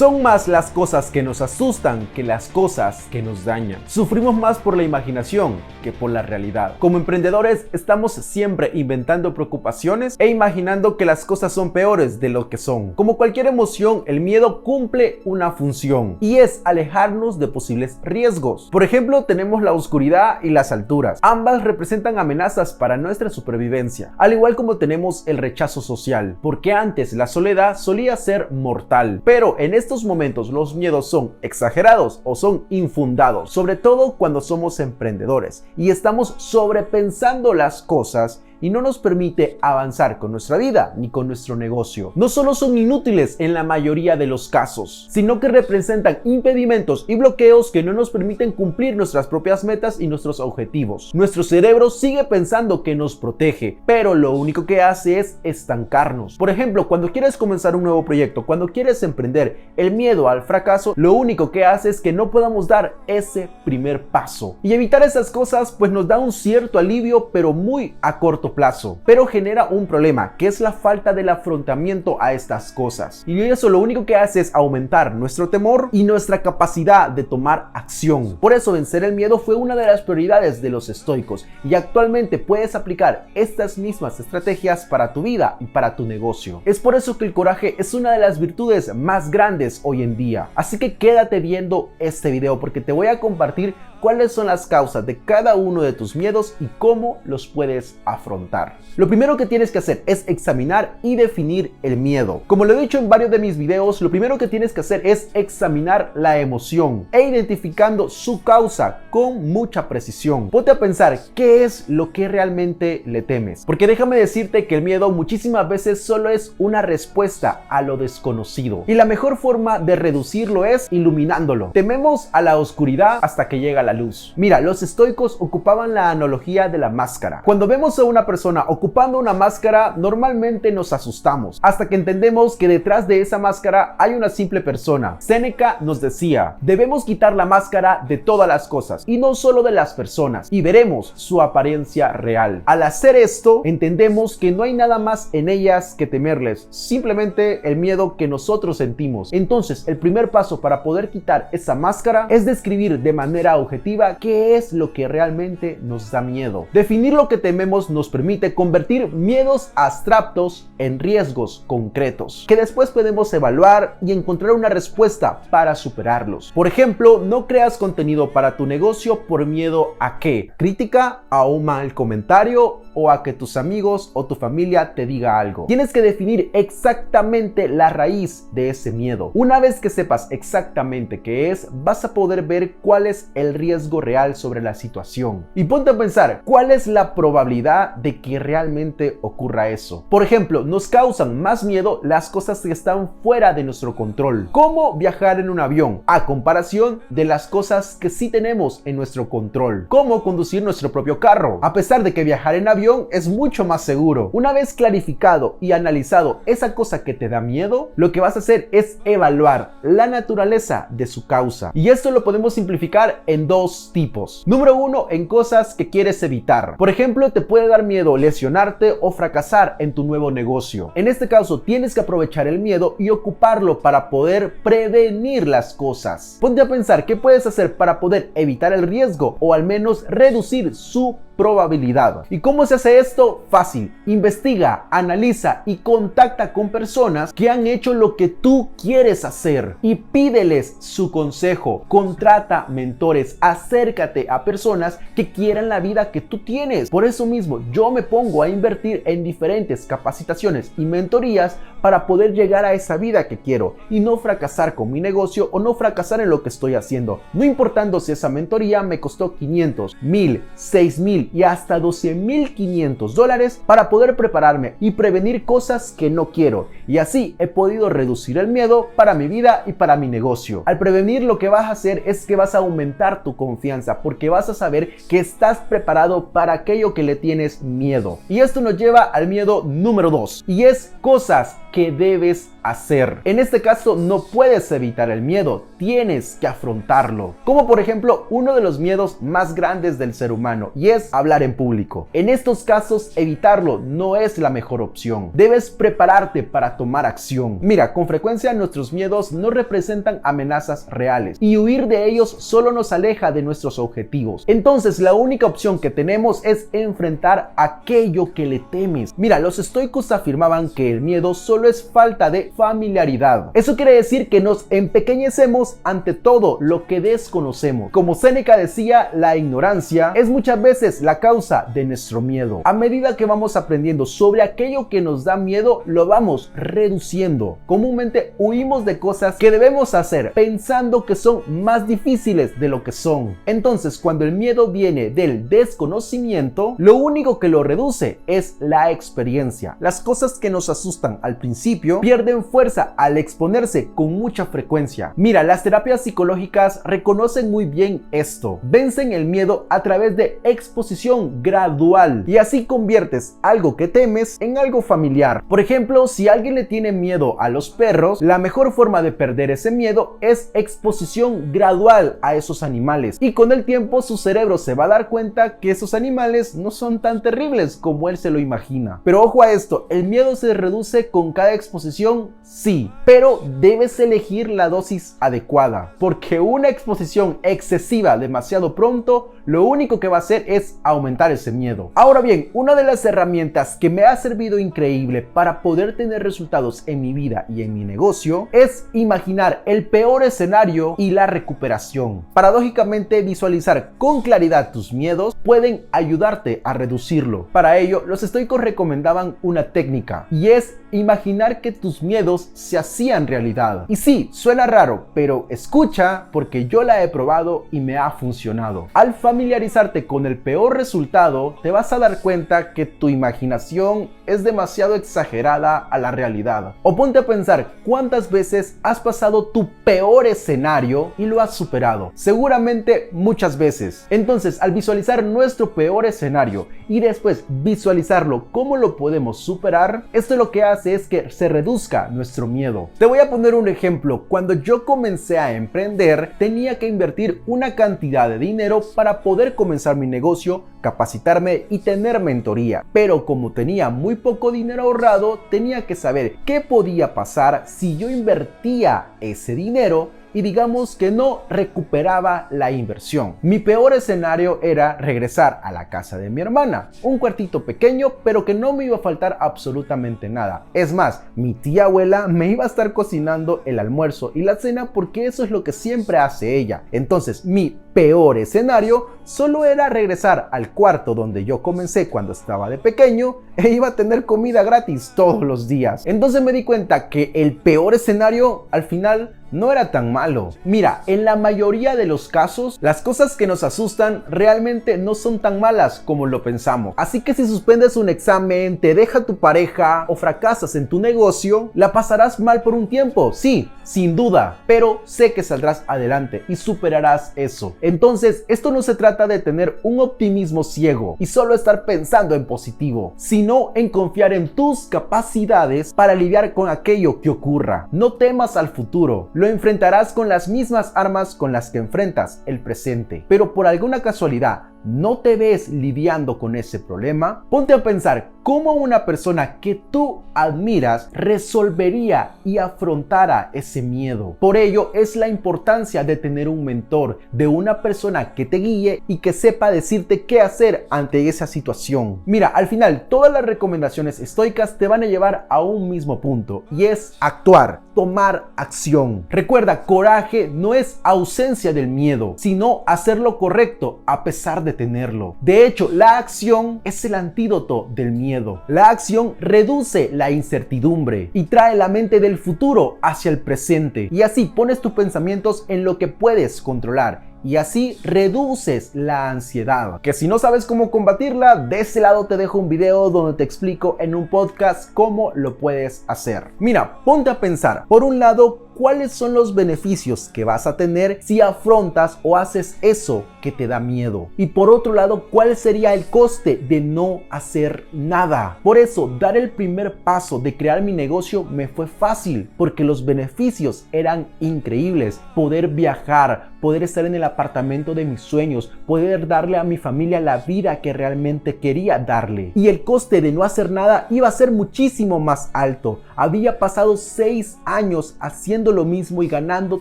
Son más las cosas que nos asustan que las cosas que nos dañan. Sufrimos más por la imaginación que por la realidad. Como emprendedores estamos siempre inventando preocupaciones e imaginando que las cosas son peores de lo que son. Como cualquier emoción, el miedo cumple una función y es alejarnos de posibles riesgos. Por ejemplo, tenemos la oscuridad y las alturas. Ambas representan amenazas para nuestra supervivencia, al igual como tenemos el rechazo social, porque antes la soledad solía ser mortal, pero en estos momentos los miedos son exagerados o son infundados, sobre todo cuando somos emprendedores y estamos sobrepensando las cosas y no nos permite avanzar con nuestra vida ni con nuestro negocio. No solo son inútiles en la mayoría de los casos, sino que representan impedimentos y bloqueos que no nos permiten cumplir nuestras propias metas y nuestros objetivos. Nuestro cerebro sigue pensando que nos protege, pero lo único que hace es estancarnos. Por ejemplo, cuando quieres comenzar un nuevo proyecto, cuando quieres emprender, el miedo al fracaso lo único que hace es que no podamos dar ese primer paso. Y evitar esas cosas pues nos da un cierto alivio, pero muy a corto plazo, pero genera un problema, que es la falta del afrontamiento a estas cosas, y eso lo único que hace es aumentar nuestro temor y nuestra capacidad de tomar acción. Por eso vencer el miedo fue una de las prioridades de los estoicos, y actualmente puedes aplicar estas mismas estrategias para tu vida y para tu negocio. Es por eso que el coraje es una de las virtudes más grandes hoy en día, así que quédate viendo este video porque te voy a compartir cuáles son las causas de cada uno de tus miedos y cómo los puedes afrontar. Lo primero que tienes que hacer es examinar y definir el miedo. Como lo he dicho en varios de mis videos, lo primero que tienes que hacer es examinar la emoción e identificando su causa con mucha precisión. Ponte a pensar qué es lo que realmente le temes, porque déjame decirte que el miedo muchísimas veces solo es una respuesta a lo desconocido y la mejor forma de reducirlo es iluminándolo. Tememos a la oscuridad hasta que llega la luz. Mira, los estoicos ocupaban la analogía de la máscara. Cuando vemos a una persona ocupando una máscara, normalmente nos asustamos, hasta que entendemos que detrás de esa máscara hay una simple persona. Séneca nos decía, debemos quitar la máscara de todas las cosas, y no solo de las personas, y veremos su apariencia real. Al hacer esto, entendemos que no hay nada más en ellas que temerles, simplemente el miedo que nosotros sentimos. Entonces, el primer paso para poder quitar esa máscara es describir de manera objetiva qué es lo que realmente nos da miedo. Definir lo que tememos nos permite convertir miedos abstractos en riesgos concretos, que después podemos evaluar y encontrar una respuesta para superarlos. Por ejemplo, no creas contenido para tu negocio por miedo a ¿qué? Crítica, a un mal comentario o a que tus amigos o tu familia te diga algo. Tienes que definir exactamente la raíz de ese miedo. Una vez que sepas exactamente qué es, vas a poder ver cuál es el riesgo real sobre la situación. Y ponte a pensar, ¿cuál es la probabilidad de que realmente ocurra eso? Por ejemplo, nos causan más miedo las cosas que están fuera de nuestro control, como viajar en un avión, a comparación de las cosas que sí tenemos en nuestro control, como conducir nuestro propio carro, a pesar de que viajar en avión es mucho más seguro. Una vez clarificado y analizado esa cosa que te da miedo, lo que vas a hacer es evaluar la naturaleza de su causa. Y esto lo podemos simplificar en dos tipos. Número uno, en cosas que quieres evitar. Por ejemplo, te puede dar miedo lesionarte o fracasar en tu nuevo negocio. En este caso, tienes que aprovechar el miedo y ocuparlo para poder prevenir las cosas. Ponte a pensar qué puedes hacer para poder evitar el riesgo o al menos reducir su probabilidad. ¿Y cómo se hace esto? Fácil. Investiga, analiza y contacta con personas que han hecho lo que tú quieres hacer y pídeles su consejo. Contrata mentores, acércate a personas que quieran la vida que tú tienes. Por eso mismo yo me pongo a invertir en diferentes capacitaciones y mentorías para poder llegar a esa vida que quiero y no fracasar con mi negocio o no fracasar en lo que estoy haciendo, no importando si esa mentoría me costó 500, 1000, 6000 y hasta $12,500 para poder prepararme y prevenir cosas que no quiero, y así he podido reducir el miedo para mi vida y para mi negocio. Al prevenir, lo que vas a hacer es que vas a aumentar tu confianza, porque vas a saber que estás preparado para aquello que le tienes miedo. Y esto nos lleva al miedo número 2, y es cosas que debes hacer. En este caso no puedes evitar el miedo, tienes que afrontarlo. Como por ejemplo, uno de los miedos más grandes del ser humano, y es hablar en público. En estos casos, evitarlo no es la mejor opción. Debes prepararte para tomar acción. Mira, con frecuencia nuestros miedos no representan amenazas reales, y huir de ellos solo nos aleja de nuestros objetivos. Entonces, la única opción que tenemos es enfrentar aquello que le temes. Mira, los estoicos afirmaban que el miedo solo es falta de familiaridad. Eso quiere decir que nos empequeñecemos ante todo lo que desconocemos. Como Séneca decía, la ignorancia es muchas veces la causa de nuestro miedo. A medida que vamos aprendiendo sobre aquello que nos da miedo, lo vamos reduciendo. Comúnmente huimos de cosas que debemos hacer pensando que son más difíciles de lo que son. Entonces, cuando el miedo viene del desconocimiento, lo único que lo reduce es la experiencia. Las cosas que nos asustan al principio pierden fuerza al exponerse con mucha frecuencia. Mira, las terapias psicológicas reconocen muy bien esto. Vencen el miedo a través de exposición gradual, y así conviertes algo que temes en algo familiar. Por ejemplo, si alguien le tiene miedo a los perros, la mejor forma de perder ese miedo es exposición gradual a esos animales, y con el tiempo su cerebro se va a dar cuenta que esos animales no son tan terribles como él se lo imagina. Pero ojo a esto, el miedo se reduce con cada exposición, sí, pero debes elegir la dosis adecuada, porque una exposición excesiva demasiado pronto lo único que va a hacer es aumentar ese miedo. Ahora bien, una de las herramientas que me ha servido increíble para poder tener resultados en mi vida y en mi negocio es imaginar el peor escenario y la recuperación. Paradójicamente, visualizar con claridad tus miedos pueden ayudarte a reducirlo. Para ello, los estoicos recomendaban una técnica, y es imaginar que tus miedos se hacían realidad. Y sí, suena raro, pero escucha, porque yo la he probado y me ha funcionado. Al familiarizarte con el peor resultado, te vas a dar cuenta que tu imaginación es demasiado exagerada a la realidad. O ponte a pensar cuántas veces has pasado tu peor escenario y lo has superado. Seguramente muchas veces. Entonces, al visualizar nuestro peor escenario y después visualizarlo cómo lo podemos superar, esto lo que hace es que se reduzca nuestro miedo. Te voy a poner un ejemplo. Cuando yo comencé a emprender, tenía que invertir una cantidad de dinero para poder comenzar mi negocio, capacitarme y tener mentoría. Pero como tenía muy poco dinero ahorrado, tenía que saber qué podía pasar si yo invertía ese dinero y digamos que no recuperaba la inversión. Mi peor escenario era regresar a la casa de mi hermana, un cuartito pequeño, pero que no me iba a faltar absolutamente nada. Es más, mi tía abuela me iba a estar cocinando el almuerzo y la cena, porque eso es lo que siempre hace ella. Entonces, mi peor escenario solo era regresar al cuarto donde yo comencé cuando estaba de pequeño, e iba a tener comida gratis todos los días. Entonces me di cuenta que el peor escenario al final no era tan malo. Mira, en la mayoría de los casos, las cosas que nos asustan realmente no son tan malas como lo pensamos. Así que si suspendes un examen, te deja tu pareja o fracasas en tu negocio, la pasarás mal por un tiempo, sí, sin duda, pero sé que saldrás adelante y superarás eso. Entonces, esto no se trata de tener un optimismo ciego y solo estar pensando en positivo, sino en confiar en tus capacidades para lidiar con aquello que ocurra. No temas al futuro. Lo enfrentarás con las mismas armas con las que enfrentas el presente. Pero por alguna casualidad, ¿no te ves lidiando con ese problema? Ponte a pensar cómo una persona que tú admiras resolvería y afrontara ese miedo. Por ello es la importancia de tener un mentor, de una persona que te guíe y que sepa decirte qué hacer ante esa situación. Mira, al final todas las recomendaciones estoicas te van a llevar a un mismo punto, y es actuar, tomar acción. Recuerda, coraje no es ausencia del miedo, sino hacer lo correcto a pesar de tenerlo. De hecho, la acción es el antídoto del miedo. La acción reduce la incertidumbre y trae la mente del futuro hacia el presente. Y así pones tus pensamientos en lo que puedes controlar. Y así reduces la ansiedad, que si no sabes cómo combatirla, de ese lado te dejo un video donde te explico en un podcast cómo lo puedes hacer. Mira, ponte a pensar. Por un lado, cuáles son los beneficios que vas a tener si afrontas o haces eso que te da miedo. Y por otro lado, ¿cuál sería el coste de no hacer nada? Por eso, dar el primer paso de crear mi negocio me fue fácil, porque los beneficios eran increíbles. Poder viajar, poder estar en el apartamento de mis sueños, poder darle a mi familia la vida que realmente quería darle. Y el coste de no hacer nada iba a ser muchísimo más alto. Había pasado 6 años haciendo lo mismo y ganando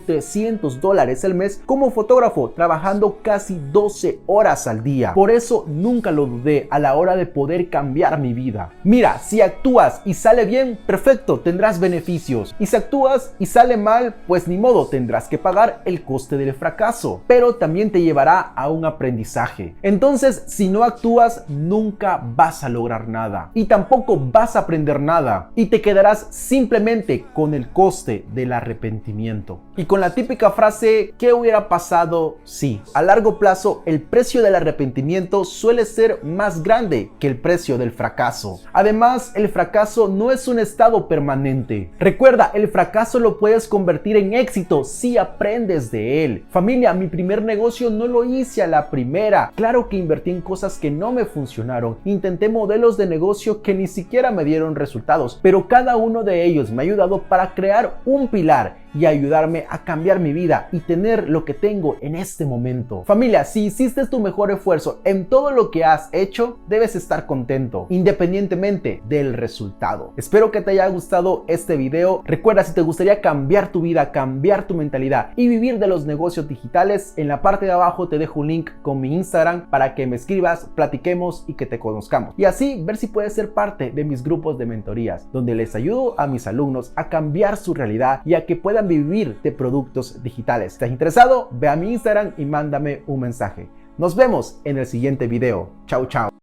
$300 al mes como fotógrafo, trabajando casi 12 horas al día. Por eso nunca lo dudé a la hora de poder cambiar mi vida. Mira, si actúas y sale bien, perfecto, tendrás beneficios. Y si actúas y sale mal, pues ni modo, tendrás que pagar el coste del fracaso. Pero también te llevará a un aprendizaje. Entonces, si no actúas, nunca vas a lograr nada. Y tampoco vas a aprender nada. Y te quedarás simplemente con el coste del arrepentimiento. Y con la típica frase, ¿qué hubiera pasado si? A largo plazo, el precio del arrepentimiento suele ser más grande que el precio del fracaso. Además, el fracaso no es un estado permanente. Recuerda, el fracaso lo puedes convertir en éxito si aprendes de él. Familia, mi primer negocio no lo hice a la primera. Claro que invertí en cosas que no me funcionaron. Intenté modelos de negocio que ni siquiera me dieron resultados, pero cada uno de ellos me ha ayudado para crear un pilar y ayudarme a cambiar mi vida y tener lo que tengo en este momento. Familia, si hiciste tu mejor esfuerzo en todo lo que has hecho, debes estar contento, independientemente del resultado. Espero que te haya gustado este video. Recuerda, si te gustaría cambiar tu vida, cambiar tu mentalidad y vivir de los negocios digitales, en la parte de abajo te dejo un link con mi Instagram para que me escribas, platiquemos y que te conozcamos. Y así ver si puedes ser parte de mis grupos de mentorías, donde les ayudo a mis alumnos a cambiar su realidad y a que puedan vivir de productos digitales. Si estás interesado, ve a mi Instagram y mándame un mensaje. Nos vemos en el siguiente video. Chao, chao.